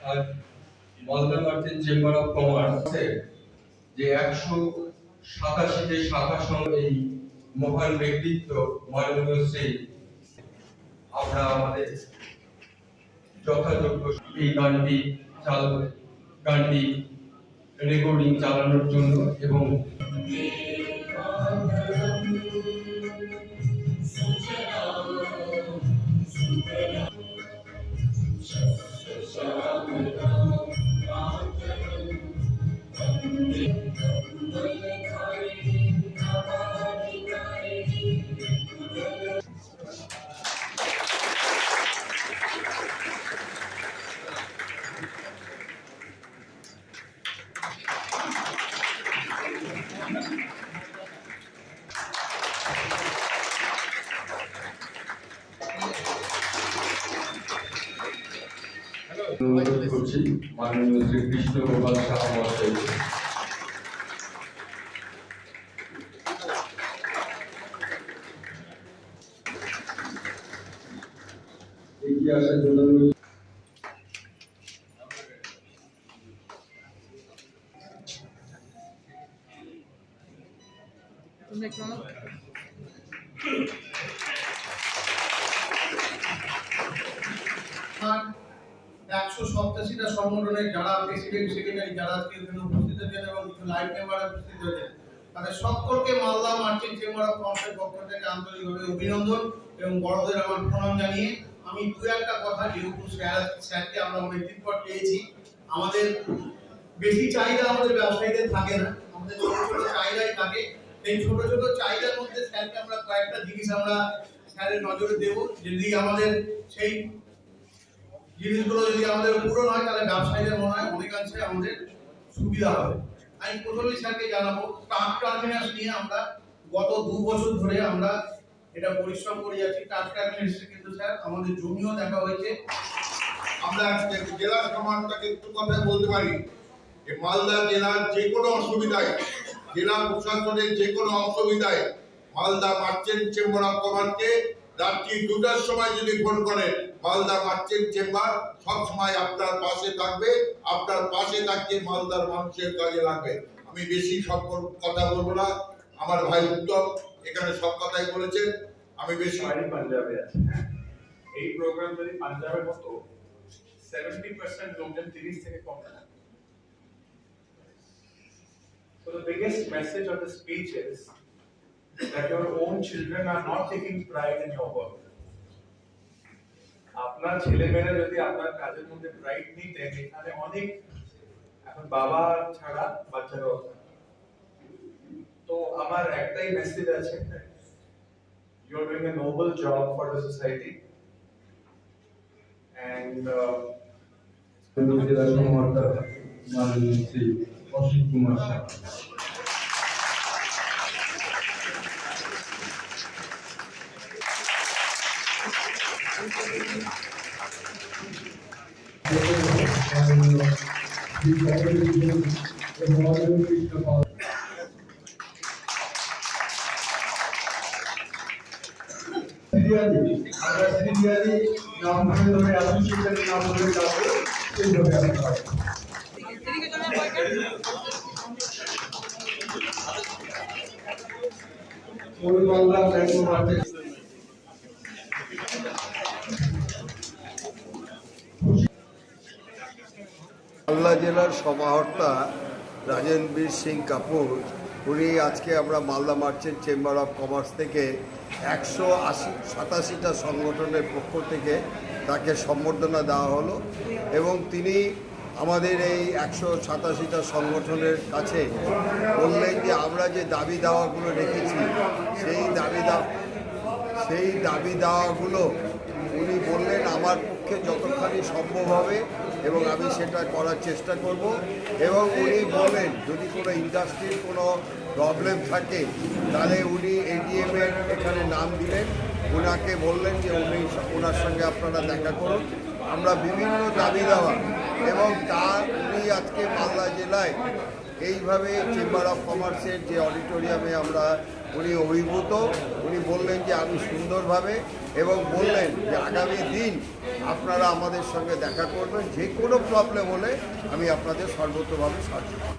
আজ Malda merchant chamber of commerce যে 187টি শাখা সহ এই মহান ব্যক্তিত্ব মাননীয় শ্রী আমরা আমাদের যথাযোগ্য এই গানটি রেকর্ডিং চালানোর জন্য এবং অনুরোধ করছি মাননীয় শ্রী কৃষ্ণ গোপাল শাহ মহাশয়কে এগিয়ে আসার জন্য। টা সংগঠনের যারা প্রেসিডেন্ট সেক্রেটারি যারা আজকে এখানে উপস্থিত হয়েছেন এবং কিছু লাইভ মেম্বার উপস্থিত হয়েছেন তাদের সকলকে মালদা মার্চেন্ট চেম্বার অফ কমার্সের পক্ষ থেকে আন্তরিকভাবে অভিনন্দন এবং বড়দের আমার প্রণাম জানিয়ে আমি দু একটা কথা যেহেতু স্যারকে আমরা অনেকদিন পর পেয়েছি, আমাদের বেশি চাহিদা আমাদের ব্যবসায়ীদের থাকে না, আমাদের ছোট ছোট চাহিদাই থাকে। এই ছোট ছোট চাহিদার মধ্যে স্যারকে আমরা কয়েকটা জিনিস আমরা স্যারের নজরে দেব, যদি আমাদের সেই জিনিসগুলো যদি আমাদের পূরণ হয় তাহলে ব্যবসায়ীদের মনে হয় অনেকাংশে আমাদের সুবিধা হবে। আমি প্রথমেই স্যারকে জানাবো ট্রাক টার্মিনাস নিয়ে আমরা গত 2 বছর ধরে আমরা এটা পরিশ্রম করে যাচ্ছি। ট্রাক টার্মিনাসে কিন্তু স্যার আমাদের জমিও দেখা হয়েছে। আমরা জেলা সমাজটাকে একটু কথা বলতে পারি যে মালদা জেলার যে কোনো অসুবিধায়, জেলা প্রশাসনের যে কোনো অসুবিধায় মালদা মার্চেন্ট চেম্বার অফ কমার্সকে রাত্রি 2টার সময় যদি ফোন করেন, মালদা মার্চেন্ট চেম্বার সব সময় আপনার পাশে থাকবে, আপনার পাশে থাকতে মালদার মানুষের কাজে লাগবে। আমি বেশি সব কথা বলবো না, আমার ভাই উত্তম এখানে সব কথাই বলেছেন। আমি বেশি পাঞ্জাবে আছি। এই প্রোগ্রাম যদি পাঞ্জাবের মতো 70% লোকজন 30 থেকে কম না। So the biggest message of the speech is that your own children are not taking pride in your work. আপনার ছেলেমেয়েরা যদি আপনার কাজের মধ্যে প্রাইড নিতেন, এখানে অনেক এখন বাবা ছাড়া বাচ্চারাও। তো আমার একটাই মেসেজ আছে, you are doing a noble job for the society and জেলা সমাহর্তা মাননীয় শ্রী অসিত কুমার শাহ। নাম ধরে অ্যাসোসিয়েশনের নাম ধরে যাবো এইভাবে আসতে হবে। মালদা জেলার সমাহর্তা রাজেনবীর সিং কাপুর, উনি আজকে আমরা Malda merchant chamber of commerce থেকে 187টা সংগঠনের পক্ষ থেকে তাকে সম্বর্ধনা দেওয়া হলো এবং তিনি আমাদের এই 187টা সংগঠনের কাছে বললেন যে আমরা যে দাবি দাওয়াগুলো রেখেছি সেই দাবি দাওয়াগুলো উনি বললেন আমার পক্ষে যতখানি সম্ভব হবে এবং আমি সেটা করার চেষ্টা করব। এবং উনি বললেন যদি কোনো ইন্ডাস্ট্রির কোনো প্রবলেম থাকে তাহলে উনি এডিএমের এখানে নাম দিলেন, ওনাকে বললেন যে ওনার সঙ্গে আপনারা দেখা করুন। আমরা বিভিন্ন দাবি দেওয়া এবং উনি আজকে মালদা জেলায় এইভাবে চেম্বার অফ কমার্সের যে অডিটোরিয়ামে আমরা উনি অভিভূত। উনি বললেন যে আমি সুন্দরভাবে এবং বললেন যে আগামী দিন আপনারা আমাদের সঙ্গে দেখা করবেন, যে কোনো প্রবলেম হলে আমি আপনাদের সর্বতভাবে সাহায্য করব।